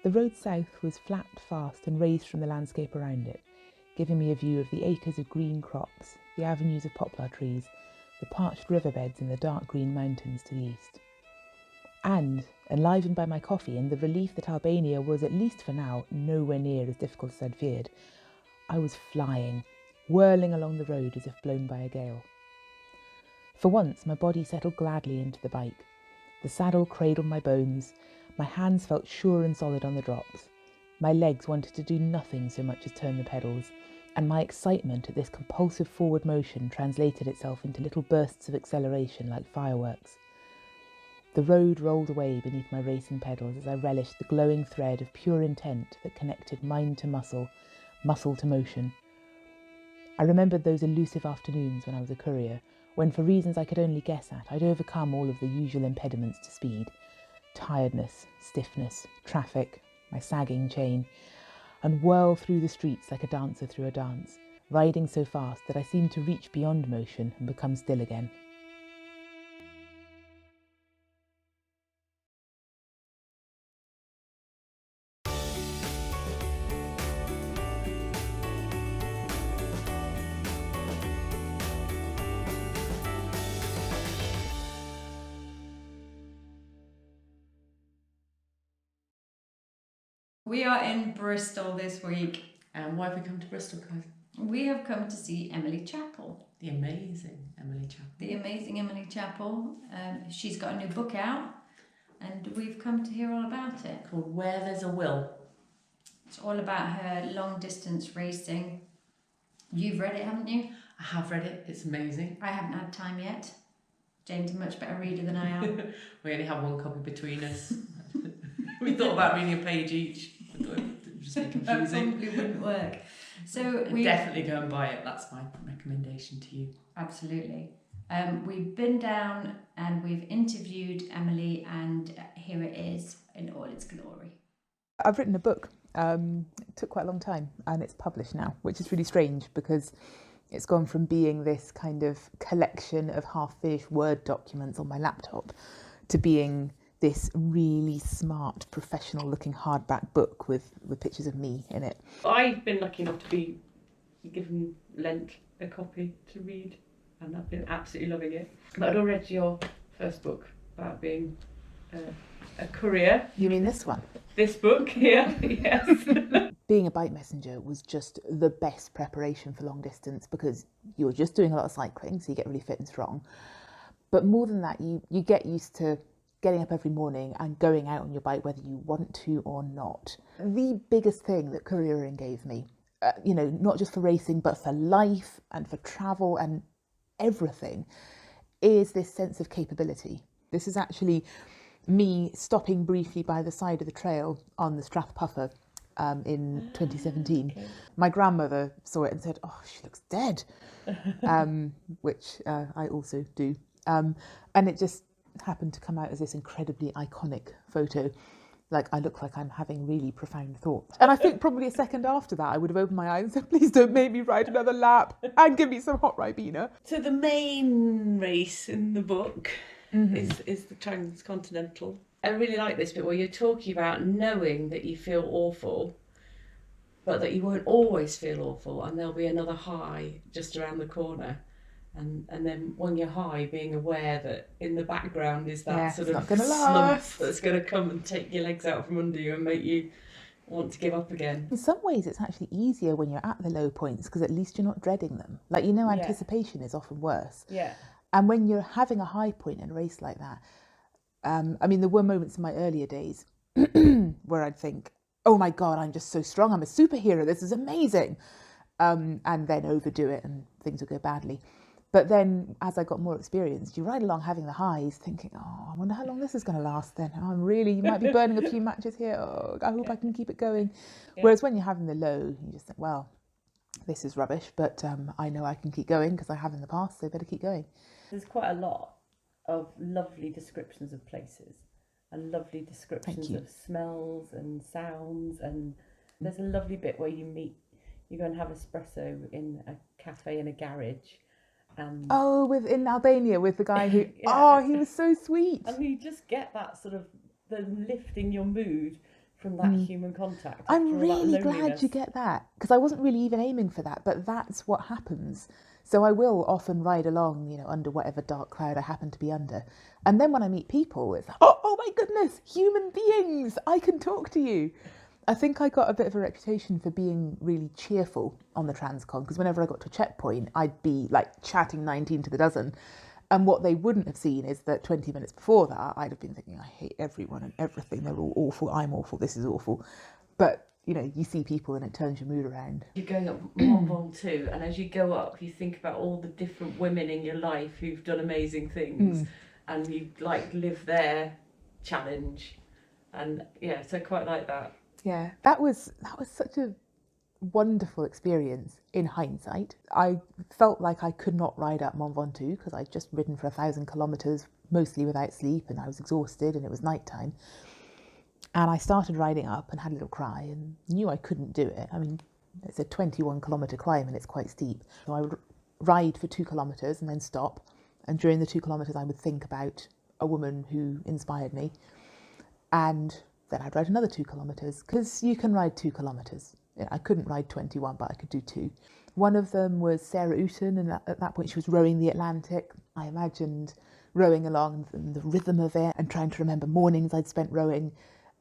The road south was flat, fast and raised from the landscape around it, giving me a view of the acres of green crops, the avenues of poplar trees, the parched riverbeds and the dark green mountains to the east. And, enlivened by my coffee and the relief that Albania was, at least for now, nowhere near as difficult as I'd feared, I was flying, whirling along the road as if blown by a gale. For once, my body settled gladly into the bike. The saddle cradled my bones, my hands felt sure and solid on the drops. My legs wanted to do nothing so much as turn the pedals, and my excitement at this compulsive forward motion translated itself into little bursts of acceleration like fireworks. The road rolled away beneath my racing pedals as I relished the glowing thread of pure intent that connected mind to muscle, muscle to motion. I remembered those elusive afternoons when I was a courier, when for reasons I could only guess at, I'd overcome all of the usual impediments to speed. Tiredness, stiffness, traffic, my sagging chain, and whirl through the streets like a dancer through a dance, riding so fast that I seemed to reach beyond motion and become still again. We are in Bristol this week. And why have we come to Bristol, guys? We have come to see Emily Chappell. The amazing Emily Chappell. The amazing Emily Chappell. She's got a new book out and we've come to hear all about it. Called Where There's a Will. It's all about her long distance racing. You've read it, haven't you? I have read it. It's amazing. I haven't had time yet. Jane's a much better reader than I am. We only have one copy between us. We thought about reading a page each. I thought it would just be confusing. That probably wouldn't work. So we definitely go and buy it. That's my recommendation to you. Absolutely. We've been down and we've interviewed Emily, and here it is in all its glory. I've written a book. It took quite a long time and it's published now, which is really strange because it's gone from being this kind of collection of half-finished Word documents on my laptop to being this really smart, professional-looking hardback book with pictures of me in it. I've been lucky enough to be lent a copy to read, and I've been absolutely loving it. But I'd already read your first book about being a courier. You mean this one? This book here, yes. Being a bike messenger was just the best preparation for long distance because you're just doing a lot of cycling, so you get really fit and strong. But more than that, you get used to getting up every morning and going out on your bike whether you want to or not. The biggest thing that couriering gave me, not just for racing but for life and for travel and everything, is this sense of capability. This is actually me stopping briefly by the side of the trail on the Strathpuffer in 2017. Okay. My grandmother saw it and said, "Oh, she looks dead," which I also do. And it just happened to come out as this incredibly iconic photo. Like, I look like I'm having really profound thoughts. And I think probably a second after that, I would have opened my eyes and said, "Please don't make me ride another lap and give me some hot Ribena." So the main race in the book is the Transcontinental. I really like this bit where you're talking about knowing that you feel awful, but that you won't always feel awful, and there'll be another high just around the corner. And then when you're high, being aware that in the background is that sort of slump that's going to come and take your legs out from under you and make you want to give up again. In some ways, it's actually easier when you're at the low points because at least you're not dreading them. Like, anticipation is often worse. Yeah. And when you're having a high point in a race like that, there were moments in my earlier days where I'd think, "Oh my God, I'm just so strong. I'm a superhero. This is amazing." And then overdo it and things would go badly. But then as I got more experienced, you ride along having the highs thinking, "Oh, I wonder how long this is going to last then. Oh, you might be burning a few matches here. Oh, I hope I can keep it going." Yeah. Whereas when you're having the low, you just think, well, this is rubbish, but I know I can keep going because I have in the past, so I better keep going. There's quite a lot of lovely descriptions of places and lovely descriptions of smells and sounds. And there's a lovely bit where you go and have espresso in a cafe in a garage. In Albania with the guy who, he was so sweet. And you just get that sort of the lifting your mood from that human contact. I'm after all that really glad loneliness. you get that, because I wasn't really even aiming for that, but that's what happens. So I will often ride along, you know, under whatever dark cloud I happen to be under. And then when I meet people, it's like, oh my goodness, human beings, I can talk to you. I think I got a bit of a reputation for being really cheerful on the Transcon, because whenever I got to a checkpoint, I'd be like chatting 19 to the dozen. And what they wouldn't have seen is that 20 minutes before that, I'd have been thinking, I hate everyone and everything. They're all awful. I'm awful. This is awful. But, you know, you see people and it turns your mood around. You're going up Mont Ventoux too, and as you go up, you think about all the different women in your life who've done amazing things, and you like live their challenge, and yeah, so I quite like that. Yeah, that was such a wonderful experience in hindsight. I felt like I could not ride up Mont Ventoux because I'd just ridden for 1,000 kilometres, mostly without sleep, and I was exhausted and it was nighttime. And I started riding up and had a little cry and knew I couldn't do it. I mean, it's a 21 kilometre climb and it's quite steep. So I would ride for 2 kilometres and then stop. And during the 2 kilometres, I would think about a woman who inspired me. And then I'd ride another 2 kilometres, because you can ride 2 kilometres. I couldn't ride 21, but I could do 2. One of them was Sarah Ooten, and at that point she was rowing the Atlantic. I imagined rowing along and the rhythm of it and trying to remember mornings I'd spent rowing,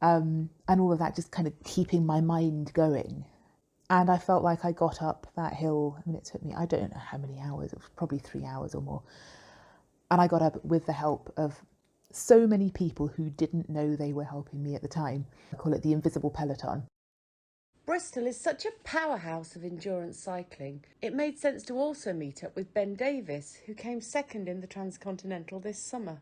and all of that just kind of keeping my mind going. And I felt like I got up that hill. I mean, it took me, I don't know how many hours, it was probably 3 hours or more. And I got up with the help of so many people who didn't know they were helping me at the time. I call it the invisible peloton. Bristol is such a powerhouse of endurance cycling. It made sense to also meet up with Ben Davies, who came second in the Transcontinental this summer.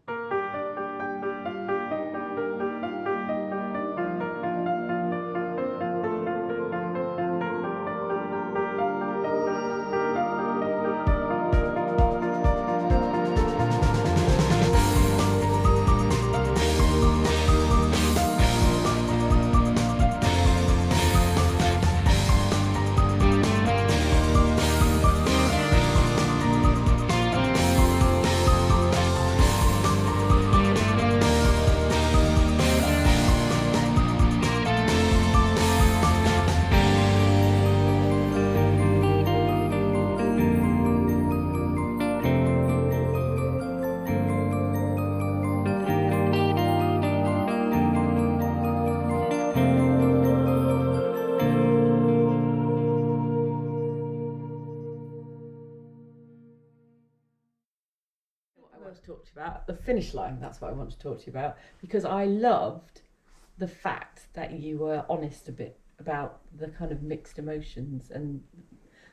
Talked about the finish line. That's what I want to talk to you about, because I loved the fact that you were honest a bit about the kind of mixed emotions, and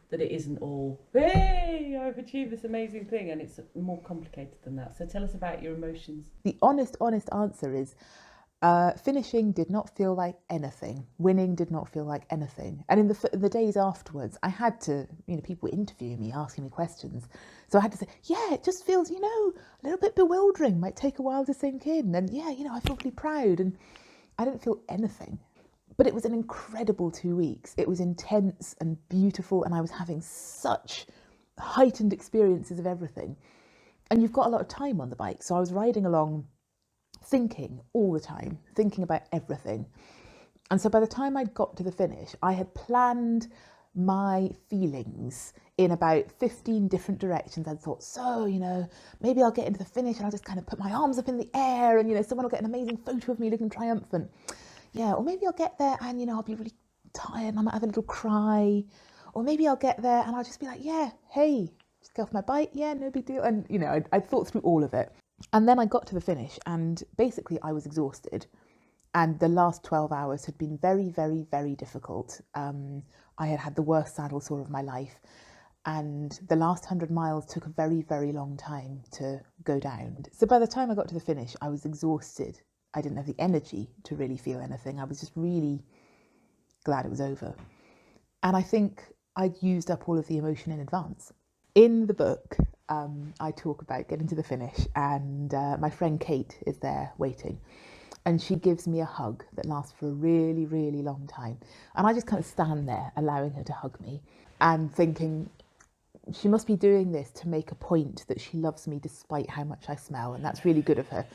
that it isn't all, hey, I've achieved this amazing thing, and it's more complicated than that. So tell us about your emotions. The honest answer is finishing did not feel like anything. Winning did not feel like anything. And in the days afterwards, I had to, you know, people were interviewing me, asking me questions. So I had to say, yeah, it just feels, you know, a little bit bewildering, might take a while to sink in. And yeah, you know, I feel really proud. And I didn't feel anything. But it was an incredible 2 weeks. It was intense and beautiful. And I was having such heightened experiences of everything. And you've got a lot of time on the bike. So I was riding along thinking all the time, thinking about everything. And so by the time I'd got to the finish, I had planned my feelings in about 15 different directions. I'd thought, so, you know, maybe I'll get into the finish and I'll just kind of put my arms up in the air and, you know, someone will get an amazing photo of me looking triumphant. Yeah, or maybe I'll get there and, you know, I'll be really tired and I might have a little cry. Or maybe I'll get there and I'll just be like, yeah, hey, just get off my bike. Yeah, no big deal. And, you know, I thought through all of it. And then I got to the finish and basically I was exhausted, and the last 12 hours had been very, very, very difficult. I had had the worst saddle sore of my life, and the last 100 miles took a very, very long time to go down. So by the time I got to the finish, I was exhausted. I didn't have the energy to really feel anything. I was just really glad it was over. And I think I'd used up all of the emotion in advance. In the book, I talk about getting to the finish, and my friend Kate is there waiting, and she gives me a hug that lasts for a really, really long time. And I just kind of stand there allowing her to hug me and thinking she must be doing this to make a point that she loves me despite how much I smell, and that's really good of her.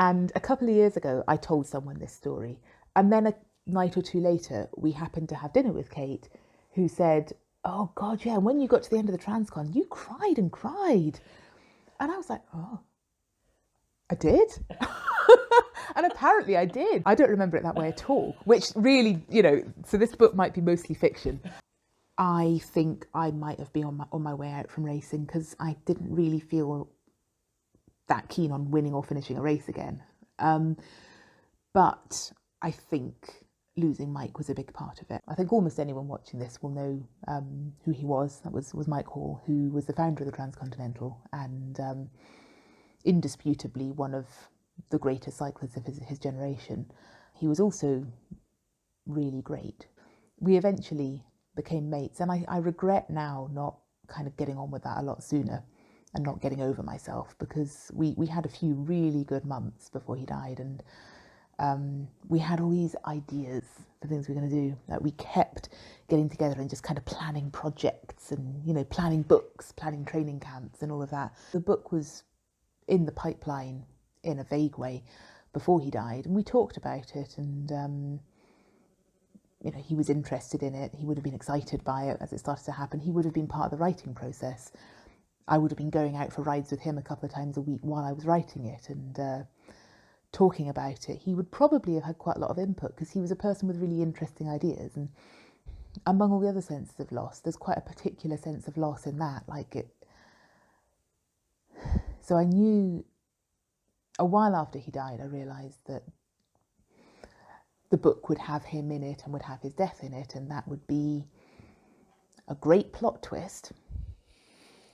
And a couple of years ago, I told someone this story, And then a night or two later, we happened to have dinner with Kate, who said, "Oh God, yeah, when you got to the end of the Transcon, you cried and cried." And I was like, "Oh, I did?" And apparently I did. I don't remember it that way at all, which really, so this book might be mostly fiction. I think I might have been on my way out from racing because I didn't really feel that keen on winning or finishing a race again. But I think losing Mike was a big part of it. I think almost anyone watching this will know who he was. That was Mike Hall, who was the founder of the Transcontinental and indisputably one of the greatest cyclists of his generation. He was also really great. We eventually became mates, and I regret now not kind of getting on with that a lot sooner and not getting over myself, because we had a few really good months before he died, and we had all these ideas for things we were going to do. Like, we kept getting together and just kind of planning projects and, planning books, planning training camps and all of that. The book was in the pipeline in a vague way before he died, and we talked about it, and he was interested in it. He would have been excited by it as it started to happen. He would have been part of the writing process. I would have been going out for rides with him a couple of times a week while I was writing it and talking about it. He would probably have had quite a lot of input because he was a person with really interesting ideas. And among all the other senses of loss, there's quite a particular sense of loss in that. So I knew a while after he died, I realised that the book would have him in it and would have his death in it, and that would be a great plot twist.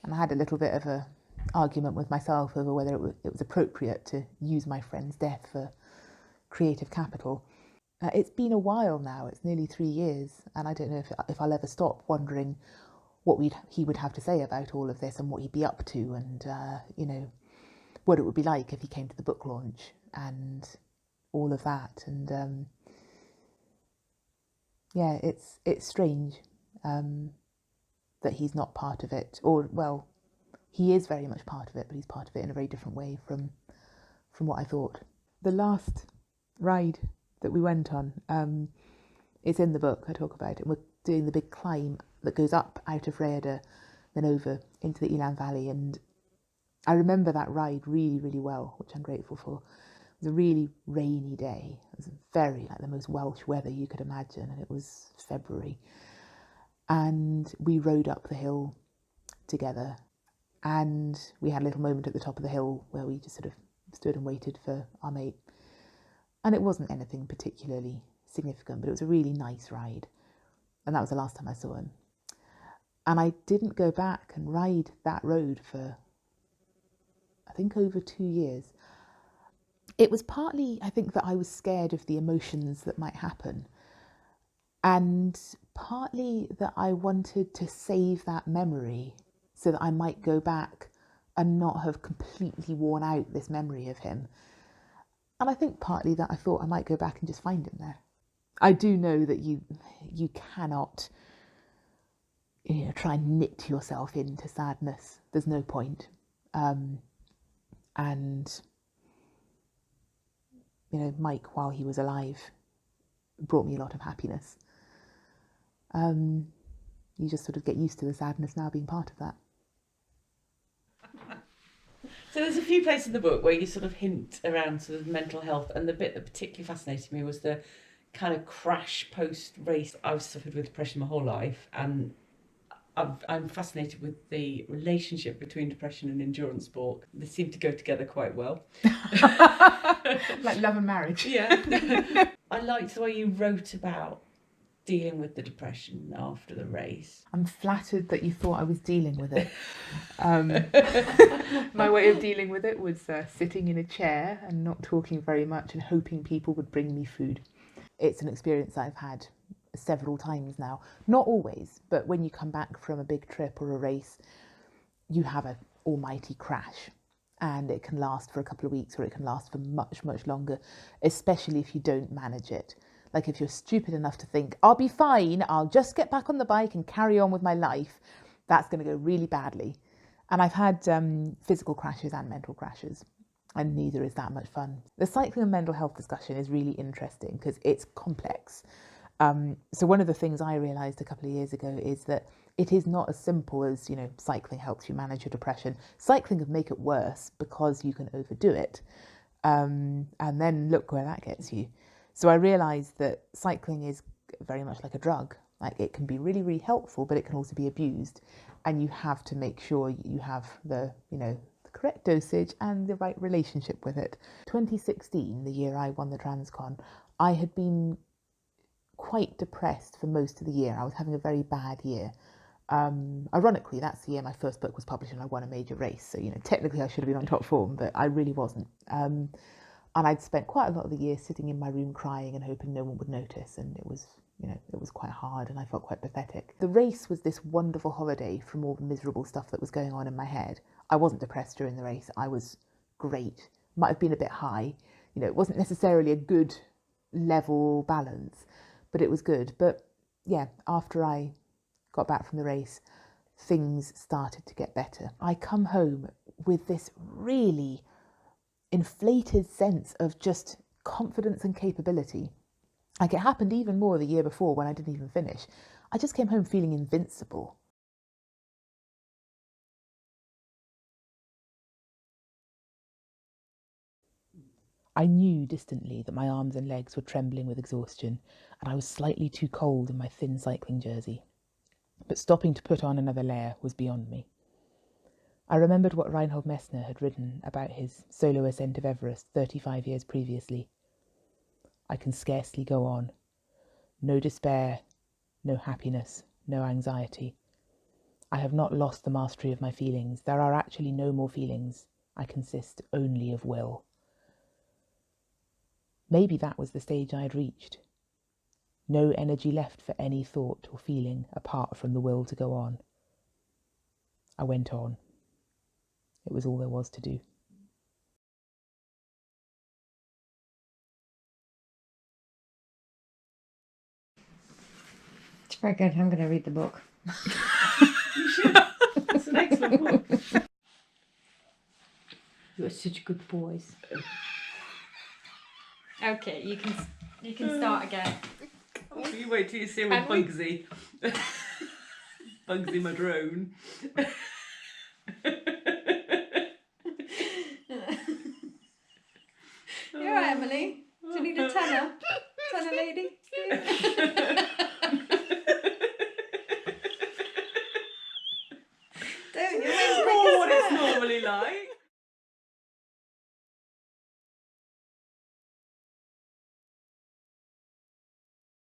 And I had a little bit of a argument with myself over whether it was appropriate to use my friend's death for creative capital. It's been a while now, it's nearly 3 years, and I don't know if I'll ever stop wondering what he would have to say about all of this and what he'd be up to, and what it would be like if he came to the book launch and all of that. And it's strange that he's not part of it, or well, he is very much part of it, but he's part of it in a very different way from what I thought. The last ride that we went on, it's in the book. I talk about it. We're doing the big climb that goes up out of Rhayader, then over into the Elan Valley, and I remember that ride really, really well, which I'm grateful for. It was a really rainy day. It was very the most Welsh weather you could imagine, and it was February. And we rode up the hill together, and we had a little moment at the top of the hill where we just sort of stood and waited for our mate. And it wasn't anything particularly significant, but it was a really nice ride. And that was the last time I saw him. And I didn't go back and ride that road for, I think, over 2 years. It was partly, I think, that I was scared of the emotions that might happen, and partly that I wanted to save that memory so that I might go back and not have completely worn out this memory of him. And I think partly that I thought I might go back and just find him there. I do know that you cannot try and knit yourself into sadness. There's no point. And Mike, while he was alive, brought me a lot of happiness. You just sort of get used to the sadness now being part of that. So there's a few places in the book where you sort of hint around sort of mental health, and the bit that particularly fascinated me was the kind of crash post-race. I've suffered with depression my whole life, and I'm fascinated with the relationship between depression and endurance sport. They seem to go together quite well. Like love and marriage. Yeah. I liked the way you wrote about dealing with the depression after the race. I'm flattered that you thought I was dealing with it. My way of dealing with it was sitting in a chair and not talking very much and hoping people would bring me food. It's an experience I've had several times now. Not always, but when you come back from a big trip or a race, you have an almighty crash, and it can last for a couple of weeks or it can last for much, much longer, especially if you don't manage it. Like if you're stupid enough to think, I'll be fine, I'll just get back on the bike and carry on with my life, that's going to go really badly. And I've had physical crashes and mental crashes. and neither is that much fun. The cycling and mental health discussion is really interesting because it's complex. So one of the things I realised a couple of years ago is that it is not as simple as, cycling helps you manage your depression. Cycling can make it worse because you can overdo it. And then look where that gets you. So I realised that cycling is very much like a drug. Like, it can be really, really helpful, but it can also be abused. And you have to make sure you have the correct dosage and the right relationship with it. 2016, the year I won the Transcon, I had been quite depressed for most of the year. I was having a very bad year. Ironically, that's the year my first book was published and I won a major race. So, technically I should have been on top form, but I really wasn't. And I'd spent quite a lot of the year sitting in my room crying and hoping no one would notice. And it was quite hard and I felt quite pathetic. The race was this wonderful holiday from all the miserable stuff that was going on in my head. I wasn't depressed during the race. I was great. Might have been a bit high. It wasn't necessarily a good level balance, but it was good. But yeah, after I got back from the race, things started to get better. I come home with this really inflated sense of just confidence and capability. Like, it happened even more the year before when I didn't even finish. I just came home feeling invincible. I knew distantly that my arms and legs were trembling with exhaustion, and I was slightly too cold in my thin cycling jersey. But stopping to put on another layer was beyond me. I remembered what Reinhold Messner had written about his solo ascent of Everest 35 years previously. I can scarcely go on. No despair, no happiness, no anxiety. I have not lost the mastery of my feelings. There are actually no more feelings. I consist only of will. Maybe that was the stage I had reached. No energy left for any thought or feeling apart from the will to go on. I went on. It was all there was to do. It's very good. I'm going to read the book. You should. It's an excellent book. You are such good boys. Okay, you can start again. Oh, you wait till you see with Bugsy. Bugsy my drone. You're right, Emily. Do you need a tenner? Tenner lady? Don't you? Oh, what it's normally like.